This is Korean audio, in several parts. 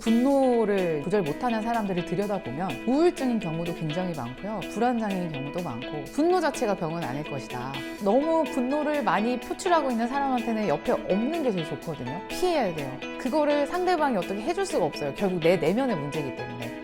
분노를 조절 못하는 사람들을 들여다보면 우울증인 경우도 굉장히 많고요. 불안장애인 경우도 많고, 분노 자체가 병은 아닐 것이다. 너무 분노를 많이 표출하고 있는 사람한테는 옆에 없는 게 제일 좋거든요. 피해야 돼요. 그거를 상대방이 어떻게 해줄 수가 없어요. 결국 내 내면의 문제이기 때문에.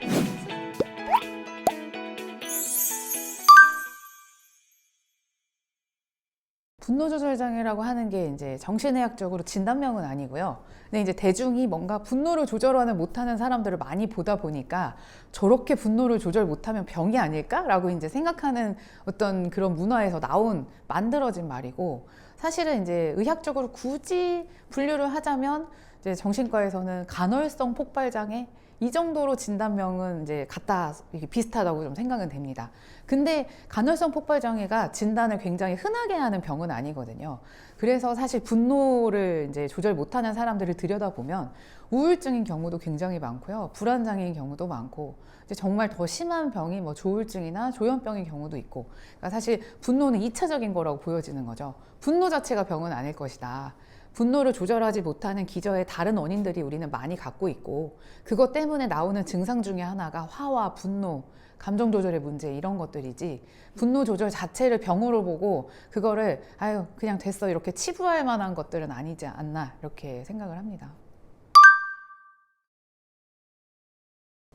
분노 조절 장애라고 하는 게 이제 정신의학적으로 진단명은 아니고요. 근데 이제 대중이 뭔가 분노를 조절하는 못하는 사람들을 많이 보다 보니까 저렇게 분노를 조절 못하면 병이 아닐까라고 이제 생각하는 어떤 그런 문화에서 만들어진 말이고, 사실은 이제 의학적으로 굳이 분류를 하자면 이제 정신과에서는 간헐성 폭발 장애 이 정도로 진단명은 이제 이게 비슷하다고 좀 생각은 됩니다. 근데 간헐성 폭발 장애가 진단을 굉장히 흔하게 하는 병은 아니거든요. 그래서 사실 분노를 이제 조절 못하는 사람들을 들여다보면 우울증인 경우도 굉장히 많고요. 불안장애인 경우도 많고, 이제 정말 더 심한 병이 뭐 조울증이나 조현병인 경우도 있고, 그러니까 사실 분노는 2차적인 거라고 보여지는 거죠. 분노 자체가 병은 아닐 것이다. 분노를 조절하지 못하는 기저의 다른 원인들이 우리는 많이 갖고 있고, 그것 때문에 나오는 증상 중에 하나가 화와 분노, 감정 조절의 문제 이런 것들이지, 분노 조절 자체를 병으로 보고 그거를 그냥 됐어 이렇게 치부할 만한 것들은 아니지 않나 이렇게 생각을 합니다.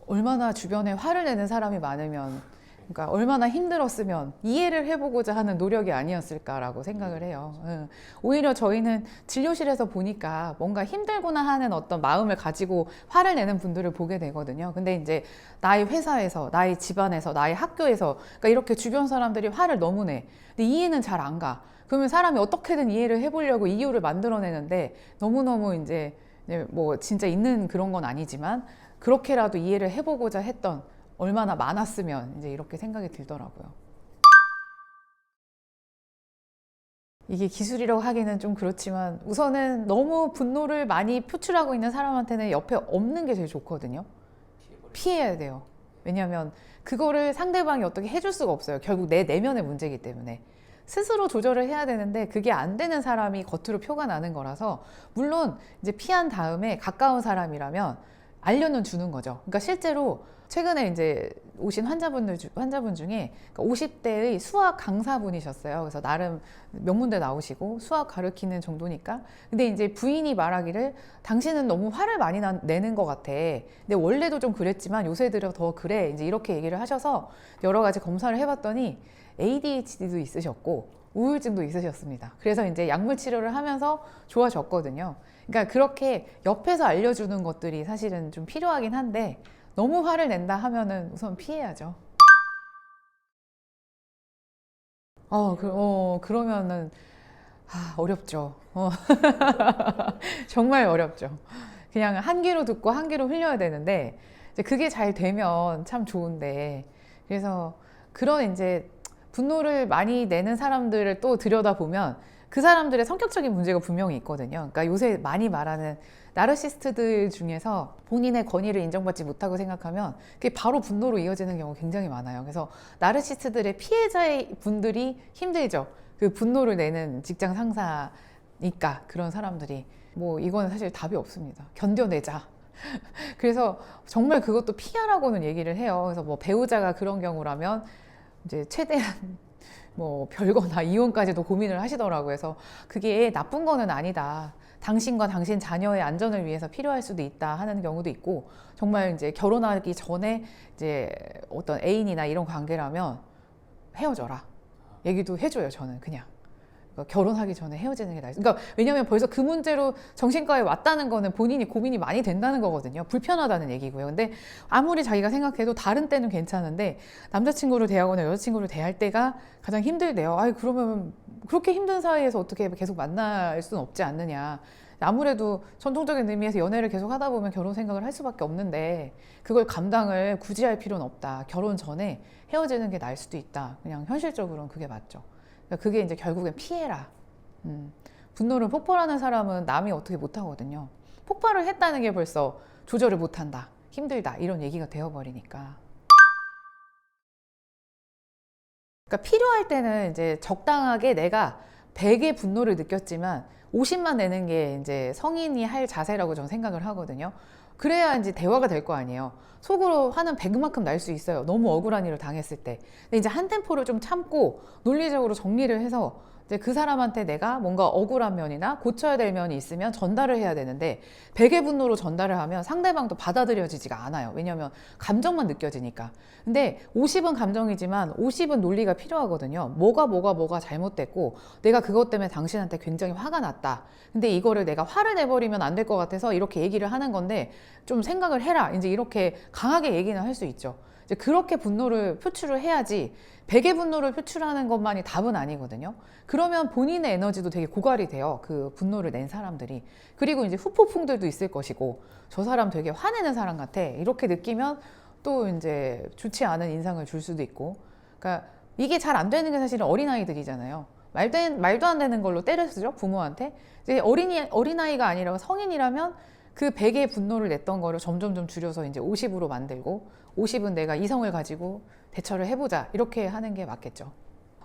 얼마나 주변에 화를 내는 사람이 많으면, 그러니까 얼마나 힘들었으면 이해를 해보고자 하는 노력이 아니었을까라고 생각을 해요. 오히려 저희는 진료실에서 보니까 뭔가 힘들구나 하는 어떤 마음을 가지고 화를 내는 분들을 보게 되거든요. 근데 이제 나의 회사에서, 나의 집안에서, 나의 학교에서, 그러니까 이렇게 주변 사람들이 화를 너무 내. 근데 이해는 잘 안 가. 그러면 사람이 어떻게든 이해를 해보려고 이유를 만들어내는데, 너무너무 이제 뭐 진짜 있는 그런 건 아니지만 그렇게라도 이해를 해보고자 했던 얼마나 많았으면 이제 이렇게 생각이 들더라고요. 이게 기술이라고 하기는 좀 그렇지만 우선은 너무 분노를 많이 표출하고 있는 사람한테는 옆에 없는 게 제일 좋거든요. 피해야 돼요. 왜냐하면 그거를 상대방이 어떻게 해줄 수가 없어요. 결국 내 내면의 문제이기 때문에. 스스로 조절을 해야 되는데 그게 안 되는 사람이 겉으로 표가 나는 거라서, 물론 이제 피한 다음에 가까운 사람이라면 알려는 주는 거죠. 그러니까 실제로 최근에 이제 오신 환자분 중에 50대의 수학 강사분이셨어요. 그래서 나름 명문대 나오시고 수학 가르치는 정도니까. 근데 이제 부인이 말하기를 당신은 너무 화를 많이 내는 것 같아. 근데 원래도 좀 그랬지만 요새 들어 더 그래. 이제 이렇게 얘기를 하셔서 여러 가지 검사를 해봤더니 ADHD도 있으셨고 우울증도 있으셨습니다. 그래서 이제 약물 치료를 하면서 좋아졌거든요. 그러니까 그렇게 옆에서 알려주는 것들이 사실은 좀 필요하긴 한데, 너무 화를 낸다 하면은 우선 피해야죠. 그러면은 어렵죠. 정말 어렵죠. 그냥 한 귀로 듣고 한 귀로 흘려야 되는데, 이제 그게 잘 되면 참 좋은데, 그래서 그런 이제 분노를 많이 내는 사람들을 또 들여다보면 그 사람들의 성격적인 문제가 분명히 있거든요. 그러니까 요새 많이 말하는 나르시스트들 중에서 본인의 권위를 인정받지 못하고 생각하면 그게 바로 분노로 이어지는 경우가 굉장히 많아요. 그래서 나르시스트들의 피해자의 분들이 힘들죠. 그 분노를 내는 직장 상사니까 그런 사람들이. 뭐 이거는 사실 답이 없습니다. 견뎌내자. 그래서 정말 그것도 피하라고는 얘기를 해요. 그래서 뭐 배우자가 그런 경우라면 이제 최대한 뭐 별거나 이혼까지도 고민을 하시더라고요. 그래서 그게 나쁜 거는 아니다. 당신과 당신 자녀의 안전을 위해서 필요할 수도 있다 하는 경우도 있고, 정말 이제 결혼하기 전에 이제 어떤 애인이나 이런 관계라면 헤어져라 얘기도 해줘요. 저는 그냥. 그러니까 결혼하기 전에 헤어지는 게 나아요. 그러니까 왜냐하면 벌써 그 문제로 정신과에 왔다는 거는 본인이 고민이 많이 된다는 거거든요. 불편하다는 얘기고요. 근데 아무리 자기가 생각해도 다른 때는 괜찮은데 남자친구를 대하거나 여자친구를 대할 때가 가장 힘들대요. 그러면 그렇게 힘든 사이에서 어떻게 계속 만날 수는 없지 않느냐. 아무래도 전통적인 의미에서 연애를 계속 하다 보면 결혼 생각을 할 수밖에 없는데, 그걸 감당을 굳이 할 필요는 없다. 결혼 전에 헤어지는 게 나을 수도 있다. 그냥 현실적으로는 그게 맞죠. 그게 이제 결국엔 피해라. 분노를 폭발하는 사람은 남이 어떻게 못하거든요. 폭발을 했다는 게 벌써 조절을 못한다, 힘들다 이런 얘기가 되어버리니까. 그러니까 필요할 때는 이제 적당하게 내가 100의 분노를 느꼈지만 50만 내는 게 이제 성인이 할 자세라고 저는 생각을 하거든요. 그래야 이제 대화가 될 거 아니에요. 속으로 화는 백만큼 날 수 있어요. 너무 억울한 일을 당했을 때. 근데 이제 한 템포를 좀 참고 논리적으로 정리를 해서 이제 그 사람한테 내가 뭔가 억울한 면이나 고쳐야 될 면이 있으면 전달을 해야 되는데, 백의 분노로 전달을 하면 상대방도 받아들여지지가 않아요. 왜냐하면 감정만 느껴지니까. 근데 50은 감정이지만 50은 논리가 필요하거든요. 뭐가 잘못됐고 내가 그것 때문에 당신한테 굉장히 화가 났다. 근데 이거를 내가 화를 내버리면 안 될 것 같아서 이렇게 얘기를 하는 건데 좀 생각을 해라. 이제 이렇게 강하게 얘기는 할 수 있죠. 이제 그렇게 분노를 표출을 해야지, 백의 분노를 표출하는 것만이 답은 아니거든요. 그러면 본인의 에너지도 되게 고갈이 돼요. 그 분노를 낸 사람들이. 그리고 이제 후폭풍들도 있을 것이고, 저 사람 되게 화내는 사람 같아, 이렇게 느끼면 또 이제 좋지 않은 인상을 줄 수도 있고. 그러니까 이게 잘 안 되는 게 사실은 어린아이들이잖아요. 말도 안 되는 걸로 때려 쓰죠, 부모한테. 이제 어린아이가 아니라 성인이라면 그 100의 분노를 냈던 거를 점점 줄여서 이제 50으로 만들고, 50은 내가 이성을 가지고 대처를 해보자, 이렇게 하는 게 맞겠죠.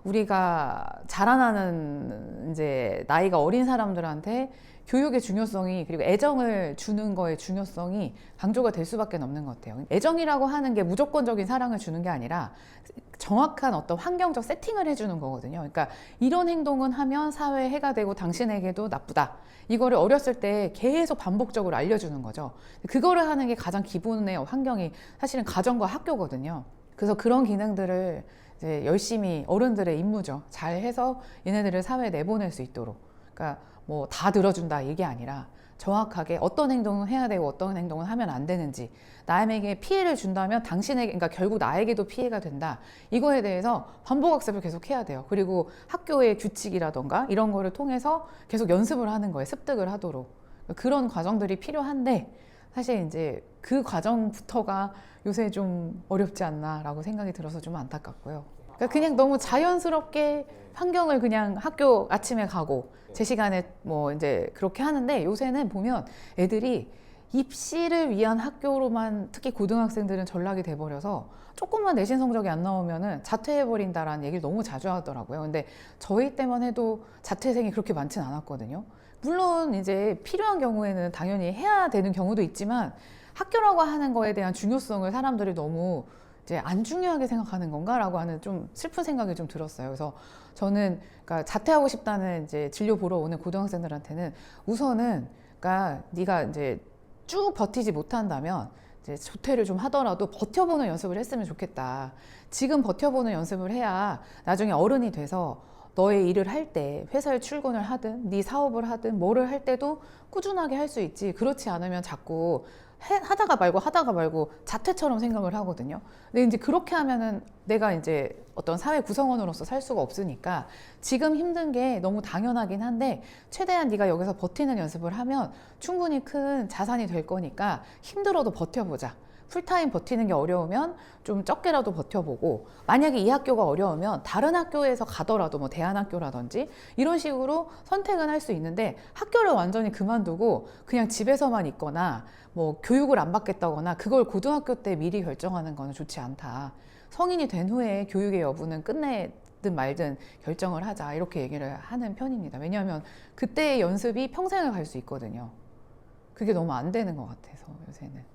우리가 자라나는 이제 나이가 어린 사람들한테 교육의 중요성이, 그리고 애정을 주는 거의 중요성이 강조가 될 수밖에 없는 것 같아요. 애정이라고 하는 게 무조건적인 사랑을 주는 게 아니라 정확한 어떤 환경적 세팅을 해주는 거거든요. 그러니까 이런 행동은 하면 사회에 해가 되고 당신에게도 나쁘다, 이거를 어렸을 때 계속 반복적으로 알려주는 거죠. 그거를 하는 게 가장 기본의 환경이 사실은 가정과 학교거든요. 그래서 그런 기능들을 이제 열심히, 어른들의 임무죠, 잘 해서 얘네들을 사회에 내보낼 수 있도록. 그러니까 뭐 다 들어준다 이게 아니라 정확하게 어떤 행동을 해야 되고 어떤 행동을 하면 안 되는지, 남에게 피해를 준다면 당신에게, 그러니까 결국 나에게도 피해가 된다, 이거에 대해서 반복학습을 계속 해야 돼요. 그리고 학교의 규칙이라던가 이런 거를 통해서 계속 연습을 하는 거예요, 습득을 하도록. 그런 과정들이 필요한데, 사실 이제 그 과정부터가 요새 좀 어렵지 않나라고 생각이 들어서 좀 안타깝고요. 그러니까 그냥 너무 자연스럽게 환경을, 그냥 학교 아침에 가고 제 시간에 뭐 이제 그렇게 하는데, 요새는 보면 애들이 입시를 위한 학교로만, 특히 고등학생들은 전락이 돼버려서 조금만 내신 성적이 안 나오면은 자퇴해버린다라는 얘기를 너무 자주 하더라고요. 근데 저희 때만 해도 자퇴생이 그렇게 많진 않았거든요. 물론 이제 필요한 경우에는 당연히 해야 되는 경우도 있지만, 학교라고 하는 거에 대한 중요성을 사람들이 너무 이제 안 중요하게 생각하는 건가라고 하는 좀 슬픈 생각이 좀 들었어요. 그래서 저는 그러니까 자퇴하고 싶다는 이제 진료 보러 오는 고등학생들한테는 우선은, 그러니까 네가 이제 쭉 버티지 못한다면 이제 조퇴를 좀 하더라도 버텨보는 연습을 했으면 좋겠다. 지금 버텨보는 연습을 해야 나중에 어른이 돼서 너의 일을 할 때, 회사에 출근을 하든 네 사업을 하든 뭐를 할 때도 꾸준하게 할 수 있지. 그렇지 않으면 자꾸 하다가 말고 자퇴처럼 생각을 하거든요. 근데 이제 그렇게 하면은 내가 이제 어떤 사회 구성원으로서 살 수가 없으니까, 지금 힘든 게 너무 당연하긴 한데 최대한 네가 여기서 버티는 연습을 하면 충분히 큰 자산이 될 거니까 힘들어도 버텨보자. 풀타임 버티는 게 어려우면 좀 적게라도 버텨보고, 만약에 이 학교가 어려우면 다른 학교에서 가더라도 뭐 대안학교라든지 이런 식으로 선택은 할 수 있는데, 학교를 완전히 그만두고 그냥 집에서만 있거나 뭐 교육을 안 받겠다거나 그걸 고등학교 때 미리 결정하는 거는 좋지 않다. 성인이 된 후에 교육의 여부는 끝내든 말든 결정을 하자, 이렇게 얘기를 하는 편입니다. 왜냐하면 그때의 연습이 평생을 갈 수 있거든요. 그게 너무 안 되는 것 같아서 요새는.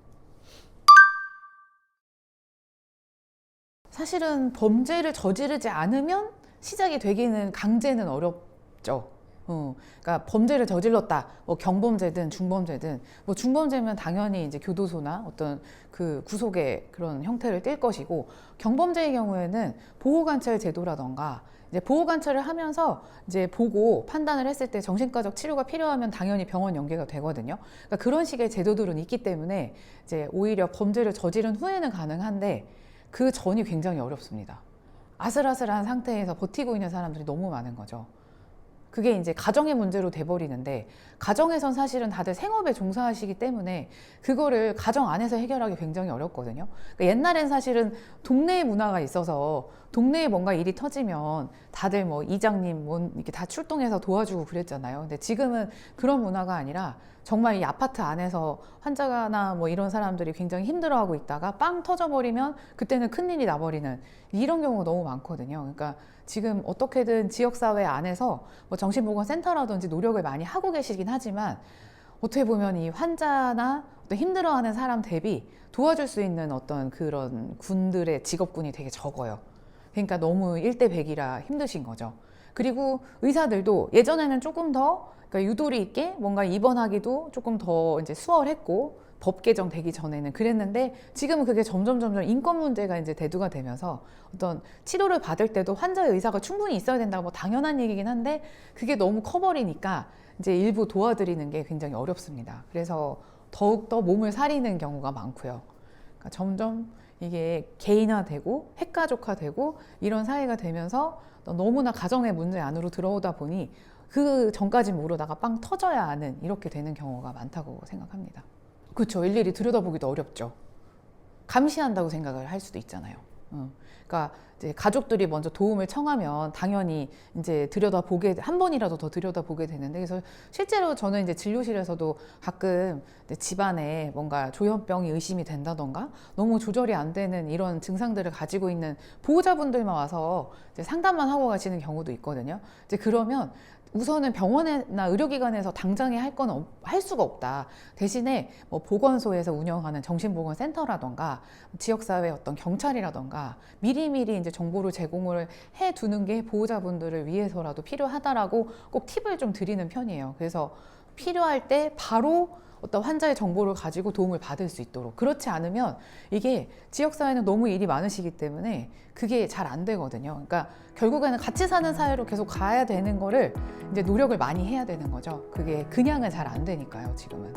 사실은 범죄를 저지르지 않으면 시작이 되기는, 강제는 어렵죠. 그러니까 범죄를 저질렀다, 뭐 경범죄든 중범죄든, 뭐 중범죄면 당연히 이제 교도소나 어떤 그 구속의 그런 형태를 띨 것이고, 경범죄의 경우에는 보호관찰 제도라던가 이제 보호관찰을 하면서 이제 보고 판단을 했을 때 정신과적 치료가 필요하면 당연히 병원 연계가 되거든요. 그러니까 그런 식의 제도들은 있기 때문에 이제 오히려 범죄를 저지른 후에는 가능한데, 그 전이 굉장히 어렵습니다. 아슬아슬한 상태에서 버티고 있는 사람들이 너무 많은 거죠. 그게 이제 가정의 문제로 돼버리는데, 가정에선 사실은 다들 생업에 종사하시기 때문에 그거를 가정 안에서 해결하기 굉장히 어렵거든요. 그러니까 옛날엔 사실은 동네의 문화가 있어서 동네에 뭔가 일이 터지면 다들 뭐 이장님 뭐 이렇게 다 출동해서 도와주고 그랬잖아요. 근데 지금은 그런 문화가 아니라 정말 이 아파트 안에서 환자나 뭐 이런 사람들이 굉장히 힘들어하고 있다가 빵 터져버리면 그때는 큰일이 나버리는 이런 경우가 너무 많거든요. 그러니까 지금 어떻게든 지역사회 안에서 뭐 정신보건센터라든지 노력을 많이 하고 계시긴 하지만, 어떻게 보면 이 환자나 어떤 힘들어하는 사람 대비 도와줄 수 있는 어떤 그런 군들의 직업군이 되게 적어요. 그러니까 너무 1대100이라 힘드신 거죠. 그리고 의사들도 예전에는 조금 더 그러니까 유도리 있게 뭔가 입원하기도 조금 더 이제 수월했고 법 개정되기 전에는 그랬는데 지금은 그게 점점 인권 문제가 이제 대두가 되면서 어떤 치료를 받을 때도 환자의 의사가 충분히 있어야 된다고 뭐 당연한 얘기긴 한데 그게 너무 커버리니까 이제 일부 도와드리는 게 굉장히 어렵습니다. 그래서 더욱더 몸을 사리는 경우가 많고요. 그러니까 점점 이게 개인화되고 핵가족화되고 이런 사회가 되면서 너무나 가정의 문제 안으로 들어오다 보니 그 전까지 모르다가 빵 터져야 하는 이렇게 되는 경우가 많다고 생각합니다. 그렇죠. 일일이 들여다보기도 어렵죠. 감시한다고 생각을 할 수도 있잖아요. 그러니까 이제 가족들이 먼저 도움을 청하면 당연히 이제 들여다보게 한 번이라도 더 들여다보게 되는데 그래서 실제로 저는 이제 진료실에서도 가끔 집안에 뭔가 조현병이 의심이 된다던가 너무 조절이 안 되는 이런 증상들을 가지고 있는 보호자분들만 와서 이제 상담만 하고 가시는 경우도 있거든요. 이제 그러면 우선은 병원이나 의료기관에서 당장에 할 건 할 수가 없다. 대신에 뭐 보건소에서 운영하는 정신보건센터라던가 지역사회 어떤 경찰이라던가 미리미리 이제 정보를 제공을 해 두는 게 보호자분들을 위해서라도 필요하다라고 꼭 팁을 좀 드리는 편이에요. 그래서 필요할 때 바로 어떤 환자의 정보를 가지고 도움을 받을 수 있도록. 그렇지 않으면 이게 지역사회는 너무 일이 많으시기 때문에 그게 잘 안 되거든요. 그러니까 결국에는 같이 사는 사회로 계속 가야 되는 거를 이제 노력을 많이 해야 되는 거죠. 그게 그냥은 잘 안 되니까요, 지금은.